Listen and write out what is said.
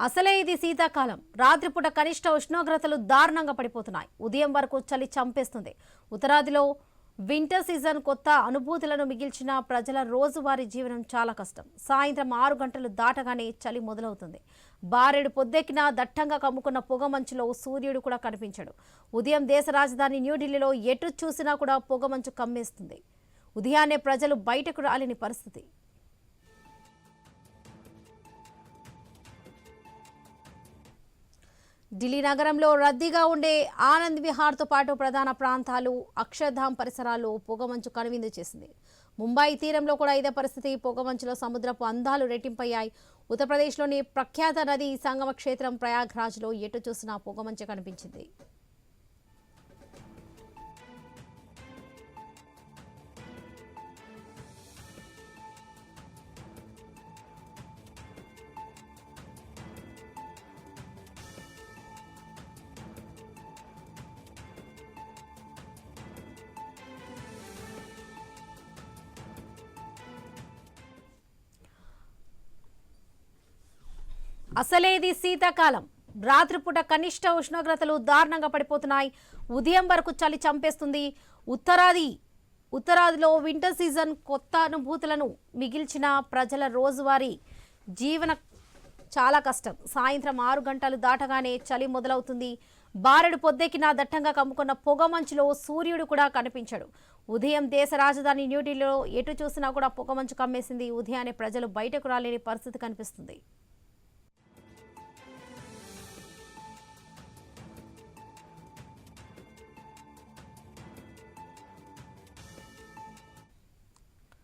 అసలే ఇది శీతాకాలం. రాత్రిపూట కనిష్ట ఉష్ణోగ్రతలు దారుణంగా పడిపోతున్నాయి. ఉదయం వరకు చలి చంపేస్తుంది. ఉత్తరాదిలో వింటర్ సీజన్ కొత్త అనుభూతులను మిగిల్చిన ప్రజల రోజువారీ జీవనం చాలా కష్టం. సాయంత్రం 6 గంటలు దాటగానే చలి మొదలవుతుంది. బారెడు పొద్దెక్కిన దట్టంగా కమ్ముకున్న పొగమంచులో సూర్యుడు కూడా కనిపించడు. ఉదయం దేశ రాజధాని న్యూఢిల్లీలో ఎటు చూసినా కూడా పొగమంచు కమ్మేస్తుంది. ఉదయాన్నే ప్రజలు బయటకు రాలేని పరిస్థితి. ఢిల్లీ నగరంలో రద్దీగా ఉండే ఆనంద్ విహార్తో పాటు ప్రధాన ప్రాంతాలు అక్షర్ధామ్ పరిసరాల్లో పొగమంచు కనువిందు చేసింది. ముంబై తీరంలో కూడా ఇదే పరిస్థితి. పొగమంచులో సముద్రపు అందాలు రెట్టింపయ్యాయి. ఉత్తరప్రదేశ్లోని ప్రఖ్యాత నది సంగమ క్షేత్రం ప్రయాగ్రాజ్లో ఎటు చూసినా పొగమంచు కనిపించింది. అసలేది శీతాకాలం. రాత్రిపూట కనిష్ట ఉష్ణోగ్రతలు దారుణంగా పడిపోతున్నాయి. ఉదయం వరకు చలి చంపేస్తుంది. ఉత్తరాదిలో వింటర్ సీజన్ కొత్త అనుభూతులను మిగిల్చిన ప్రజల రోజువారీ జీవన చాలా కష్టం. సాయంత్రం 6 గంటలు దాటగానే చలి మొదలవుతుంది. బారెడు పొద్దెక్కిన దట్టంగా కమ్ముకున్న పొగమంచులో సూర్యుడు కూడా కనిపించడు. ఉదయం దేశ రాజధాని న్యూఢిల్లీలో ఎటు చూసినా కూడా పొగమంచు కమ్మేసింది. ఉదయాన్నే ప్రజలు బయటకు రాలేని పరిస్థితి కనిపిస్తుంది.